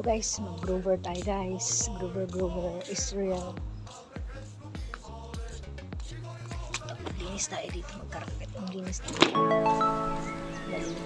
guys, mag-groover tayo guys. Groover is real. Maglinis tayo dito, magkarapit. Maglinis tayo. Dali.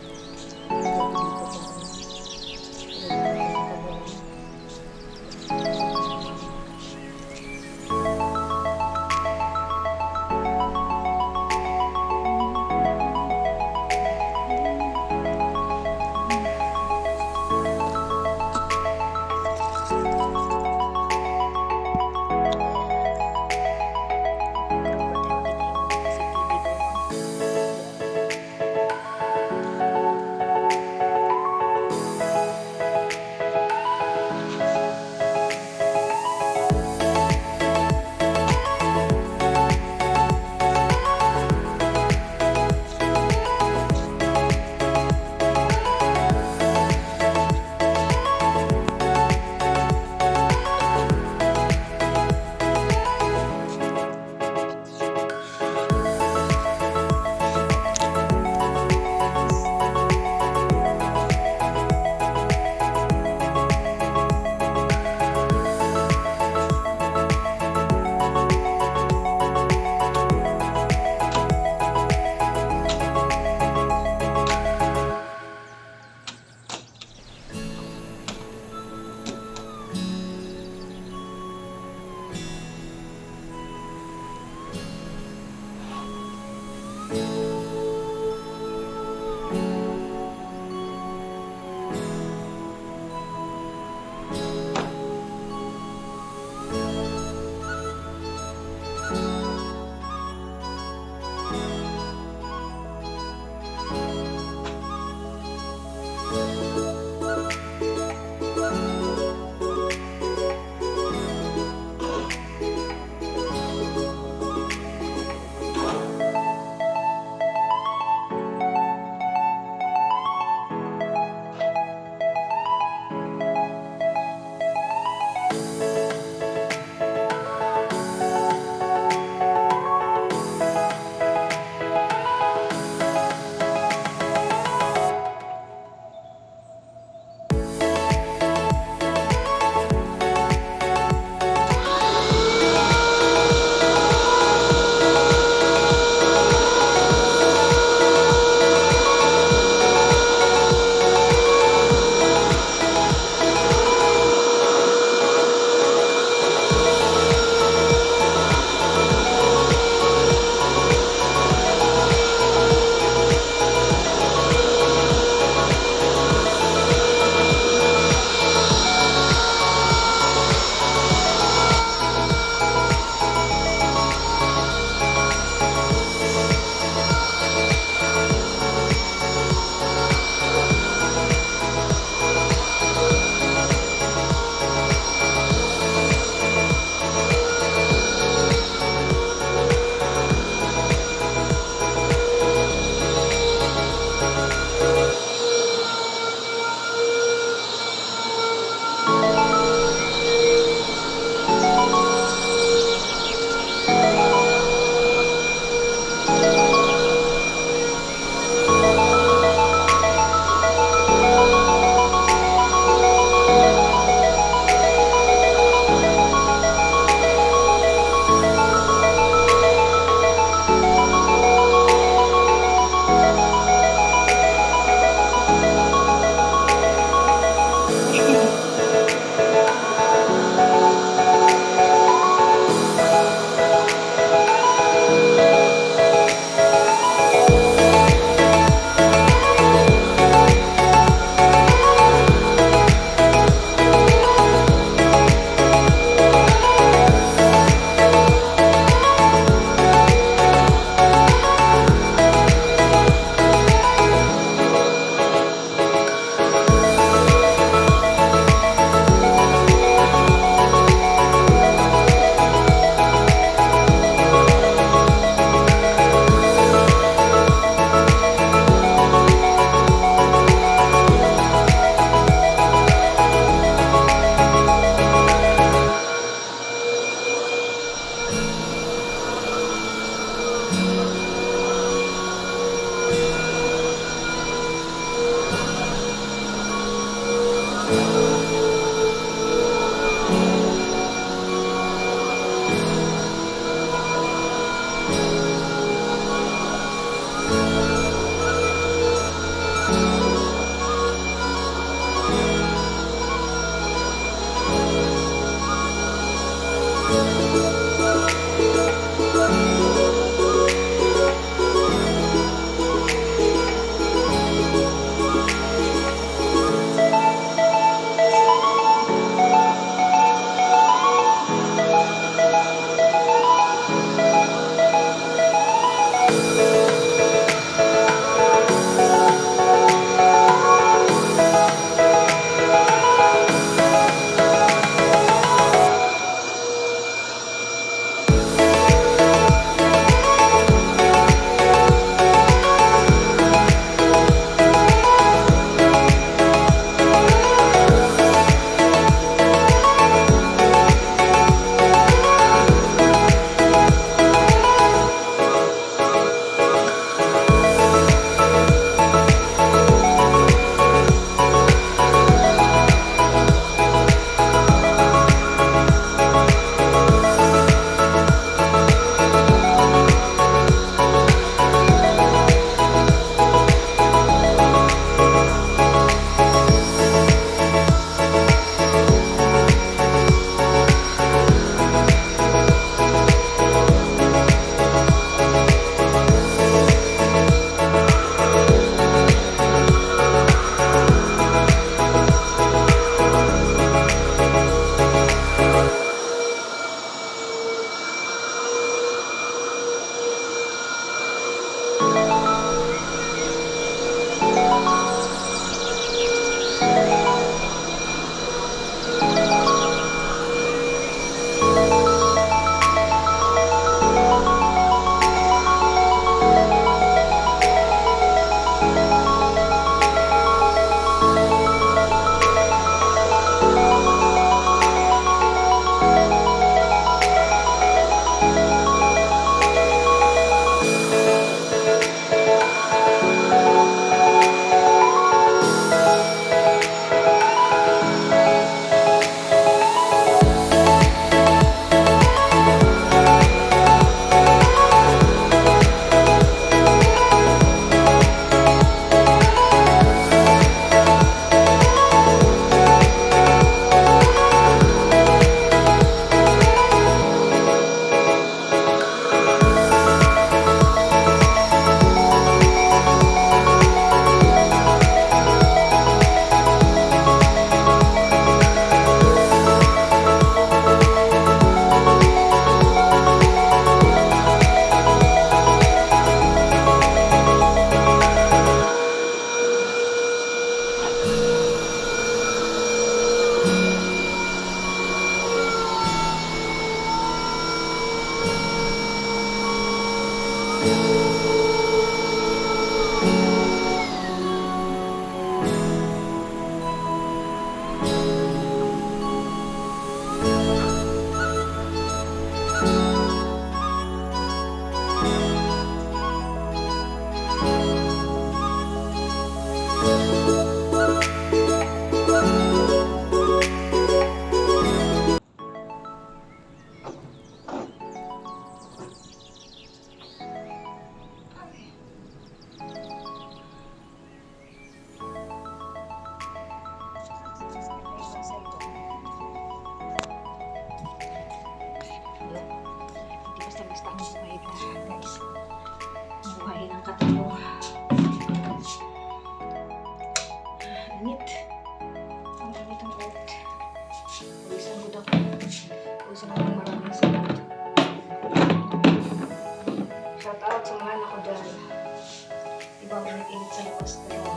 init sa labas pero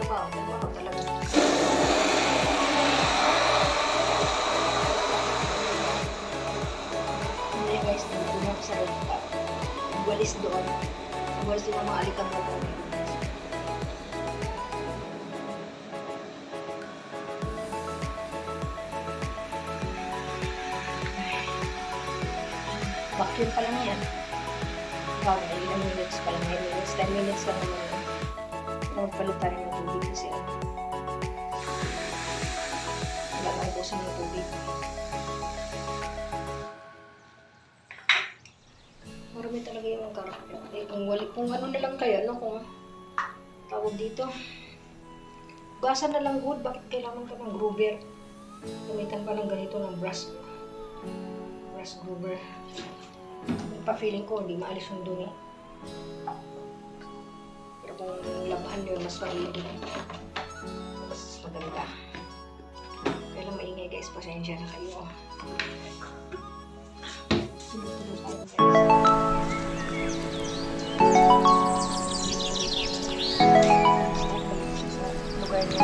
ba talaga. Hindi guys, nandun ako sa rooftop. Nagwalis doon. Nagwalis doon ang mga alikabok ko. Vacuum pa lang yan. Wow, ilang minutes pa lang. 9 minutes, 10 minutes lang naman yun. Magpalit tayo ng tubig kasi wala tayo kusang ng tubig. Marami talaga yung karakter. Eh, kung ano na lang kayo, ano kung tawag dito. Gasan na lang good, bakit kailangan ka ng groover? Gamitan pa ng ganito ng brush. Rice groover. Pa-feeling ko, hindi maalis yung dumi. Pero kung labahan yun, mas magiging. Mas maganda. Kaya lang maingay guys, pasensya na kayo. Tuloy-tuloy tayo guys. Start balik siya sa lugar niya.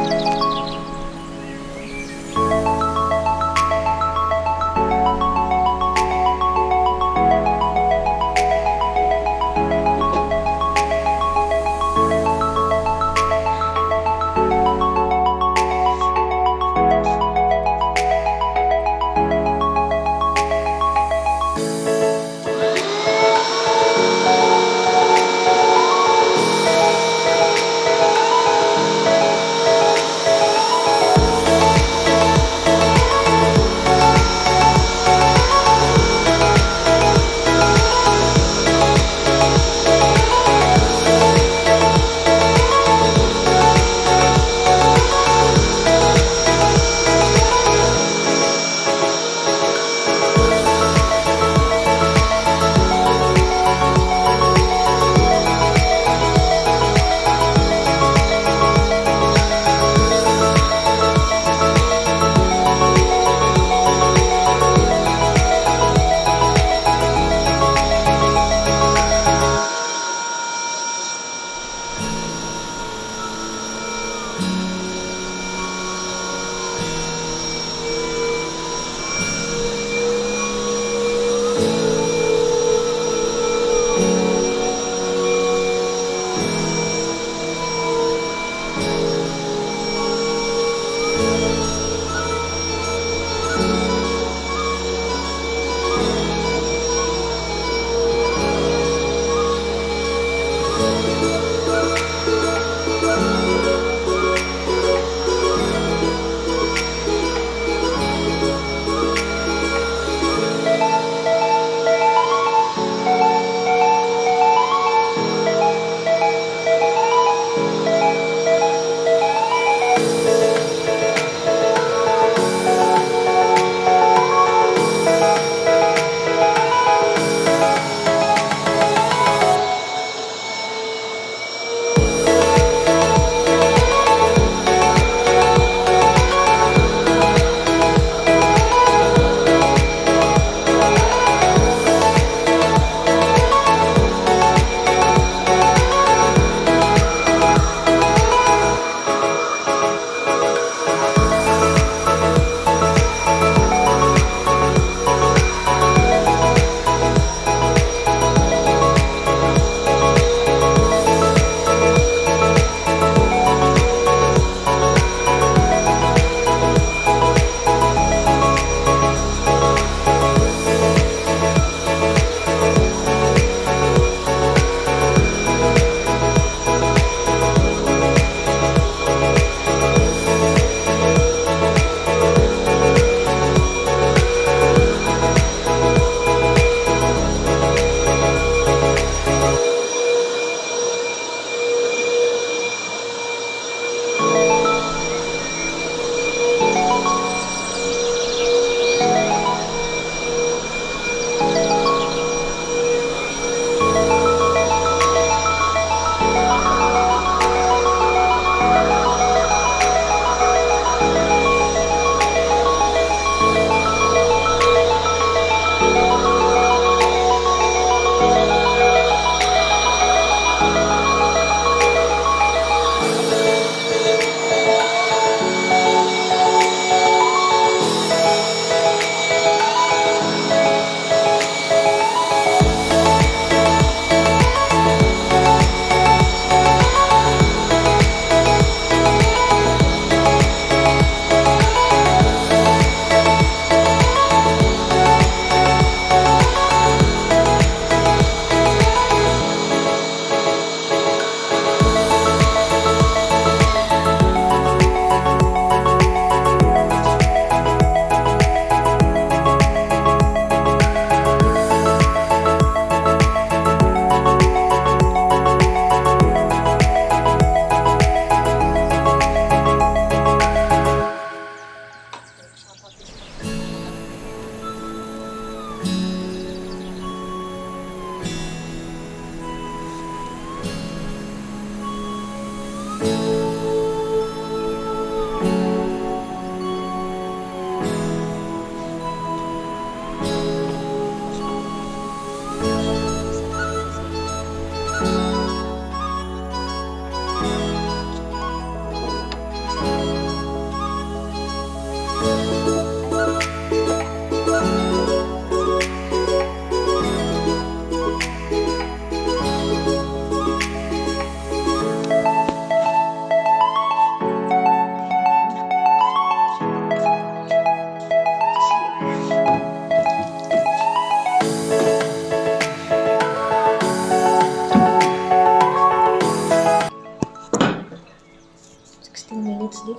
Minutes din.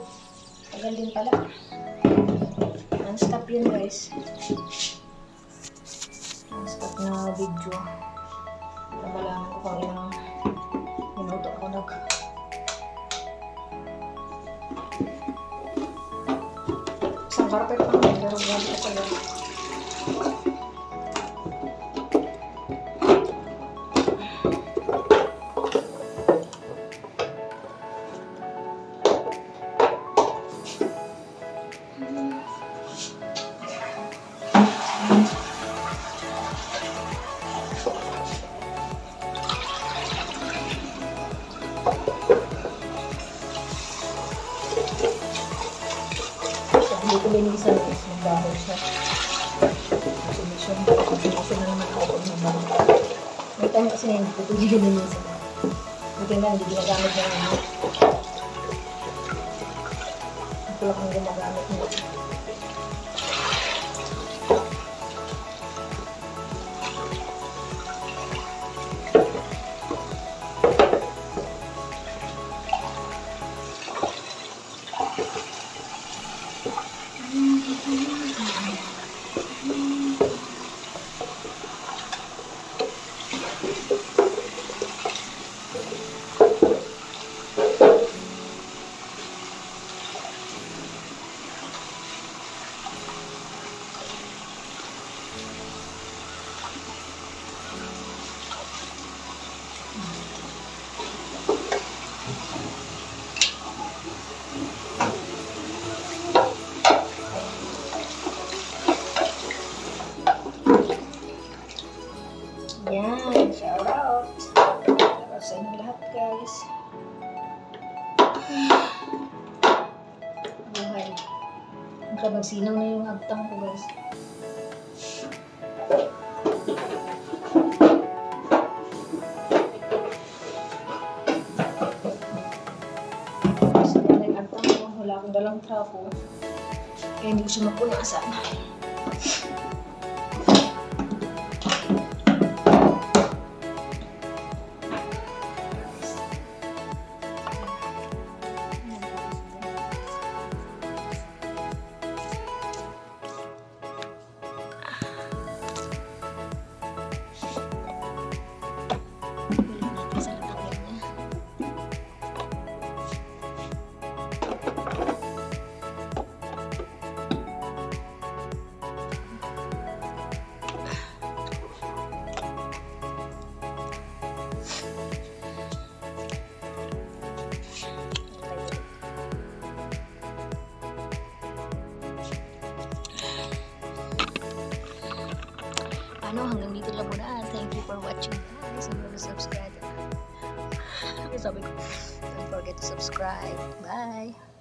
Tagal din pala. Non-stop yun guys. Non-stop na video. Malaman ko kung ilang minuto ako isang carpet pa naman. Pero grabe ko pala. Hindi ko linisan guys, magbaho siya. Sumisyon na naman ako pag magbaho. May time kasi na hindi ko ito linisan. Buti na hindi ginagamit na naman. Ito lang ang ginagamit nila. Yan, shout out. Para sa inyo lahat guys. Buhay. Magkabagsinaw na yung agtang ko guys. Sa yung agtang ko, wala akong dalang trapo. Kaya hindi ko siya mapunasan. Hanggang dito lang muna. Thank you for watching guys. Ang mga subscribe. Sabi ko, don't forget to subscribe. Bye!